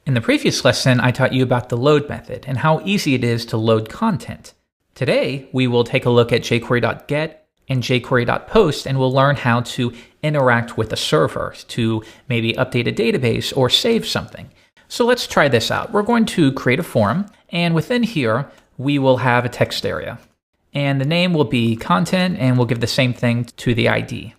In the previous lesson, I taught you about the load method and how easy it is to load content. Today, we will take a look at jQuery.get and jQuery.post, and we'll learn how to interact with a server to maybe update a database or save something. So let's try this out. We're going to create a form, and within here, we will have a text area. And the name will be content, and we'll give the same thing to the ID.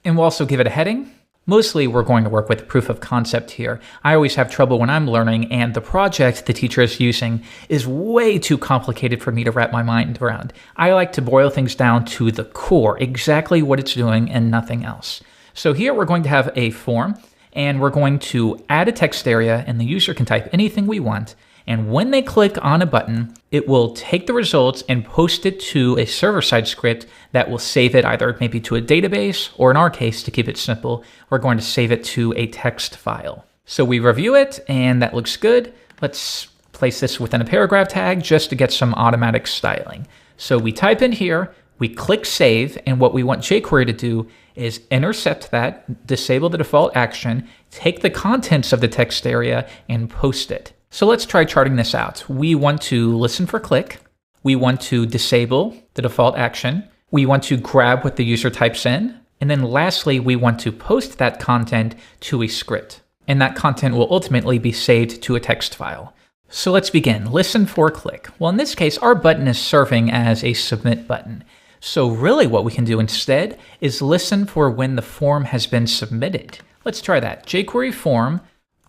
And we'll also give it a heading. Mostly we're going to work with proof of concept here. I always have trouble when I'm learning, and the project the teacher is using is way too complicated for me to wrap my mind around. I like to boil things down to the core, exactly what it's doing and nothing else. So here we're going to have a form, and we're going to add a text area, and the user can type anything we want. And when they click on a button, it will take the results and post it to a server-side script that will save it either maybe to a database, or in our case, to keep it simple, we're going to save it to a text file. So we review it, and that looks good. Let's place this within a paragraph tag just to get some automatic styling. So we type in here, we click save, and what we want jQuery to do is intercept that, disable the default action, take the contents of the text area, and post it. So let's try charting this out. We want to listen for click. We want to disable the default action. We want to grab what the user types in. And then lastly, we want to post that content to a script. And that content will ultimately be saved to a text file. So let's begin. Listen for click. Well, in this case, our button is serving as a submit button. So really what we can do instead is listen for when the form has been submitted. Let's try that. jQuery form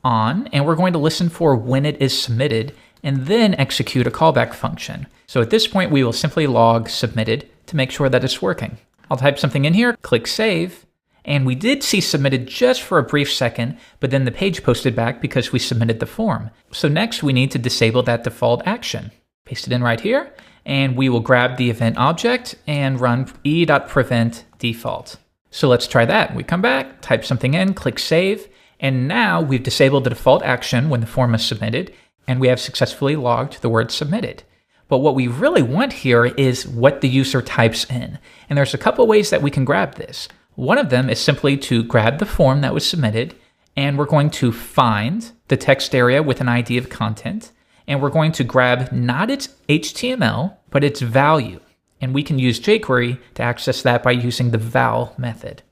on, and we're going to listen for when it is submitted and then execute a callback function. So at this point, we will simply log submitted to make sure that it's working. I'll type something in here, click save, and we did see submitted just for a brief second, but then the page posted back because we submitted the form. So next we need to disable that default action. Paste it in right here, and we will grab the event object and run e.prevent default. So let's try that. We come back, type something in, click save, and now we've disabled the default action when the form is submitted, and we have successfully logged the word submitted. But what we really want here is what the user types in. And there's a couple ways that we can grab this. One of them is simply to grab the form that was submitted, and we're going to find the text area with an ID of content, and we're going to grab not its HTML, but its value. And we can use jQuery to access that by using the val method.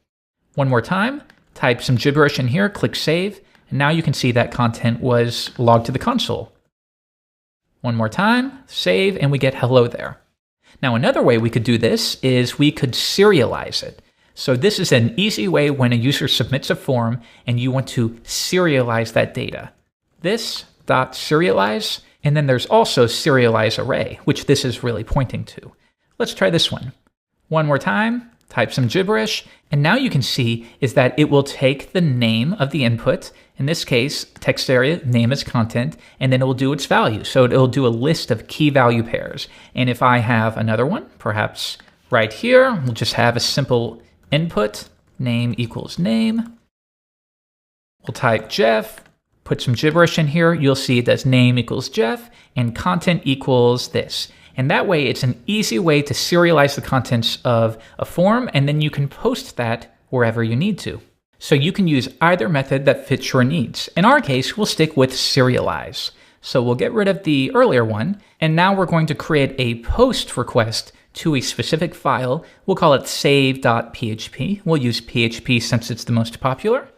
One more time. Type some gibberish in here, click save, and now you can see that content was logged to the console. One more time, save, and we get hello there. Now another way we could do this is we could serialize it. So this is an easy way when a user submits a form and you want to serialize that data. This .serialize, and then there's also serialize array, which this is really pointing to. Let's try this one. One more time. Type some gibberish, and now you can see is that it will take the name of the input, in this case, text area, name is content, and then it will do its value. So it'll do a list of key value pairs. And if I have another one, perhaps right here, we'll just have a simple input, name equals name. We'll type Jeff, put some gibberish in here. You'll see it does name equals Jeff, and content equals this. And that way, it's an easy way to serialize the contents of a form, and then you can post that wherever you need to. So you can use either method that fits your needs. In our case, we'll stick with serialize. So we'll get rid of the earlier one, and now we're going to create a post request to a specific file. We'll call it save.php. We'll use PHP since it's the most popular.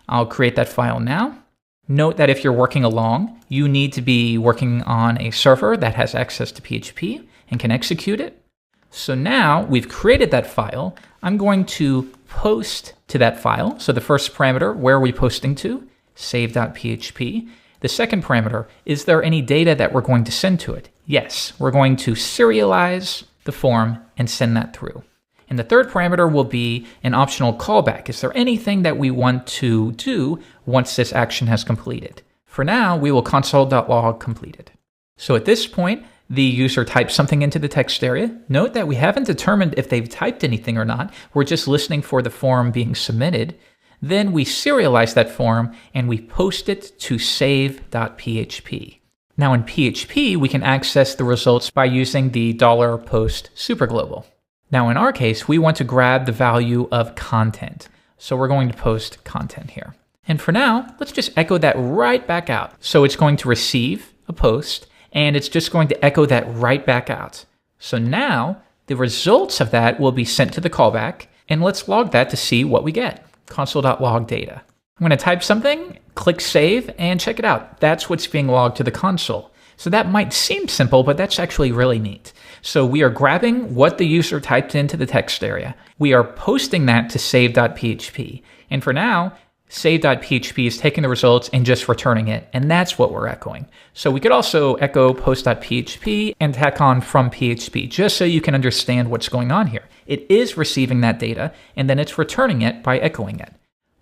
I'll create that file now. Note that if you're working along, you need to be working on a server that has access to PHP and can execute it. So now we've created that file. I'm going to post to that file. So the first parameter, where are we posting to? Save.php. The second parameter, is there any data that we're going to send to it? Yes, we're going to serialize the form and send that through. And the third parameter will be an optional callback. Is there anything that we want to do once this action has completed? For now, we will console.log completed. So at this point, the user types something into the text area. Note that we haven't determined if they've typed anything or not. We're just listening for the form being submitted. Then we serialize that form and we post it to save.php. Now in PHP, we can access the results by using the $post superglobal. Now in our case, we want to grab the value of content. So we're going to post content here. And for now, let's just echo that right back out. So it's going to receive a post, and it's just going to echo that right back out. So now the results of that will be sent to the callback, and let's log that to see what we get. Console.log data. I'm going to type something, click save, and check it out. That's what's being logged to the console. So that might seem simple, but that's actually really neat. So we are grabbing what the user typed into the text area. We are posting that to save.php. And for now, save.php is taking the results and just returning it. And that's what we're echoing. So we could also echo post.php and tack on from PHP, just so you can understand what's going on here. It is receiving that data, and then it's returning it by echoing it.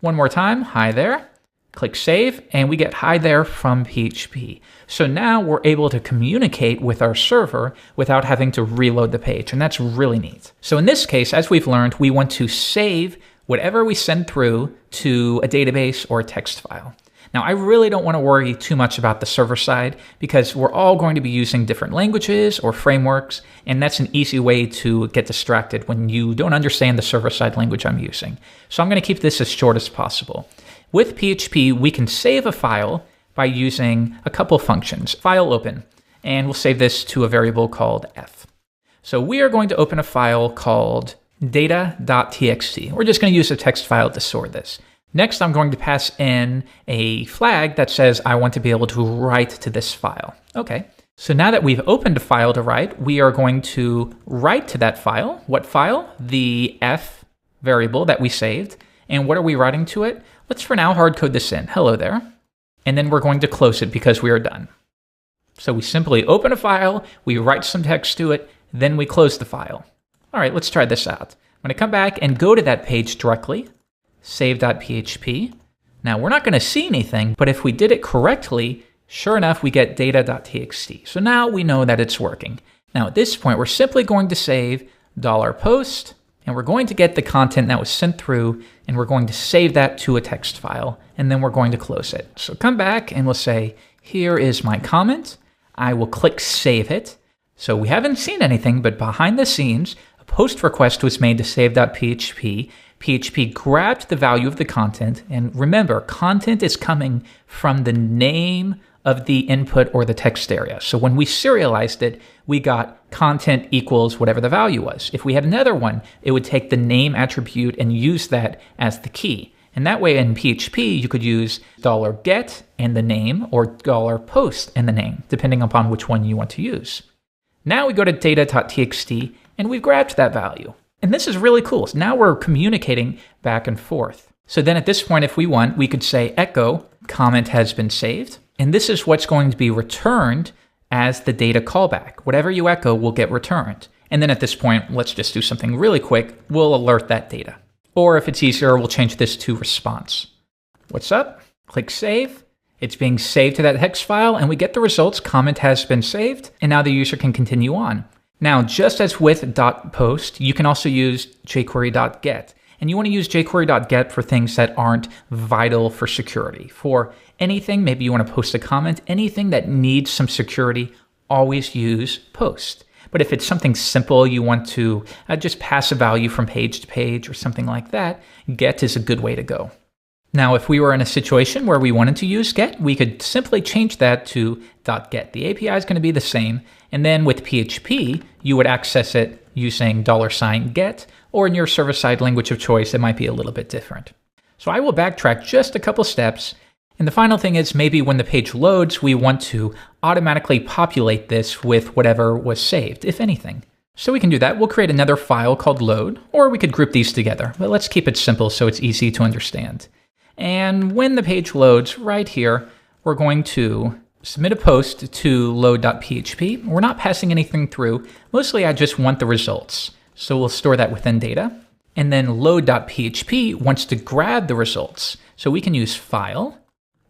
One more time, hi there. Click save, and we get hi there from PHP. So now we're able to communicate with our server without having to reload the page, and that's really neat. So in this case, as we've learned, we want to save whatever we send through to a database or a text file. Now, I really don't want to worry too much about the server side because we're all going to be using different languages or frameworks, and that's an easy way to get distracted when you don't understand the server-side language I'm using. So I'm going to keep this as short as possible. With PHP, we can save a file by using a couple functions. File open, and we'll save this to a variable called f. So we are going to open a file called data.txt. We're just going to use a text file to store this. Next, I'm going to pass in a flag that says I want to be able to write to this file. Okay, so now that we've opened a file to write, we are going to write to that file. What file? The f variable that we saved. And what are we writing to it? Let's for now hard code this in. Hello there. And then we're going to close it because we are done. So we simply open a file, we write some text to it, then we close the file. All right, let's try this out. I'm going to come back and go to that page directly, save.php. Now we're not going to see anything, but if we did it correctly, sure enough, we get data.txt. So now we know that it's working. Now at this point, we're simply going to save $post, and we're going to get the content that was sent through, and we're going to save that to a text file, and then we're going to close it. So come back and we'll say, here is my comment. I will click save it. So we haven't seen anything, but behind the scenes, a post request was made to save.php. PHP grabbed the value of the content, and remember, content is coming from the name of the input or the text area. So when we serialized it, we got content equals whatever the value was. If we had another one, it would take the name attribute and use that as the key. And that way in PHP, you could use $get and the name or $post and the name, depending upon which one you want to use. Now we go to data.txt and we've grabbed that value. And this is really cool. So now we're communicating back and forth. So then at this point, if we want, we could say echo comment has been saved. And this is what's going to be returned as the data callback. Whatever you echo will get returned. And then at this point, let's just do something really quick. We'll alert that data. Or if it's easier, we'll change this to response. What's up? Click save. It's being saved to that text file, and we get the results. Comment has been saved, and now the user can continue on. Now, just as with .post, you can also use jQuery.get. And you want to use jQuery.get for things that aren't vital for security. For anything, maybe you want to post a comment, anything that needs some security, always use post. But if it's something simple, you want to just pass a value from page to page or something like that, get is a good way to go. Now, if we were in a situation where we wanted to use get, we could simply change that to .get. The API is going to be the same. And then with PHP, you would access it using $get, or in your server-side language of choice, it might be a little bit different. So I will backtrack just a couple steps. And the final thing is maybe when the page loads, we want to automatically populate this with whatever was saved, if anything. So we can do that. We'll create another file called load, or we could group these together. But let's keep it simple so it's easy to understand. And when the page loads right here, we're going to submit a post to load.php. We're not passing anything through. Mostly I just want the results. So we'll store that within data. And then load.php wants to grab the results. So we can use file,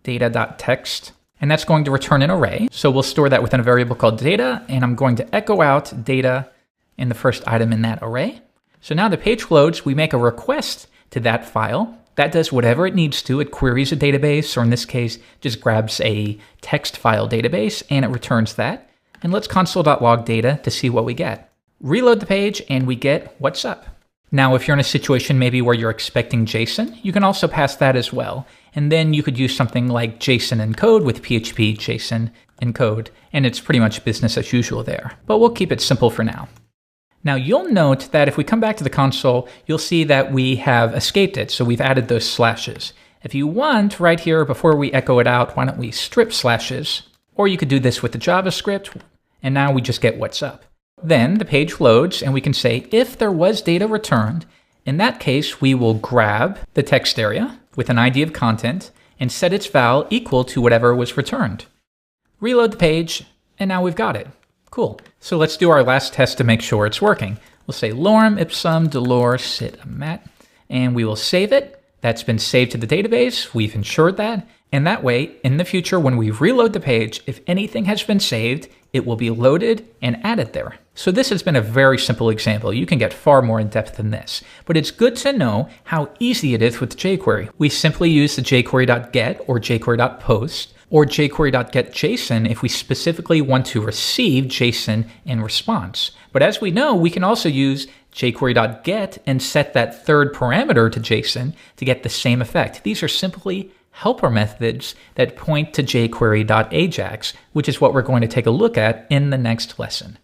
data.text, and that's going to return an array. So we'll store that within a variable called data, and I'm going to echo out data in the first item in that array. So now the page loads, we make a request to that file. That does whatever it needs to. It queries a database, or in this case, just grabs a text file database, and it returns that. And let's console.log data to see what we get. Reload the page, and we get what's up. Now, if you're in a situation maybe where you're expecting JSON, you can also pass that as well. And then you could use something like JSON encode with PHP JSON encode, and it's pretty much business as usual there. But we'll keep it simple for now. Now, you'll note that if we come back to the console, you'll see that we have escaped it. So we've added those slashes. If you want, right here, before we echo it out, why don't we strip slashes? Or you could do this with the JavaScript, and now we just get what's up. Then the page loads, and we can say if there was data returned, in that case, we will grab the text area with an ID of content and set its val equal to whatever was returned. Reload the page, and now we've got it. Cool. So let's do our last test to make sure it's working. We'll say lorem ipsum dolor sit amat, and we will save it. That's been saved to the database. We've ensured that. And that way, in the future, when we reload the page, if anything has been saved, it will be loaded and added there. So this has been a very simple example. You can get far more in depth than this, but it's good to know how easy it is with jQuery. We simply use the jQuery.get or jQuery.post or jQuery.getJSON if we specifically want to receive JSON in response. But as we know, we can also use jQuery.get and set that third parameter to JSON to get the same effect. These are simply helper methods that point to jQuery.ajax, which is what we're going to take a look at in the next lesson.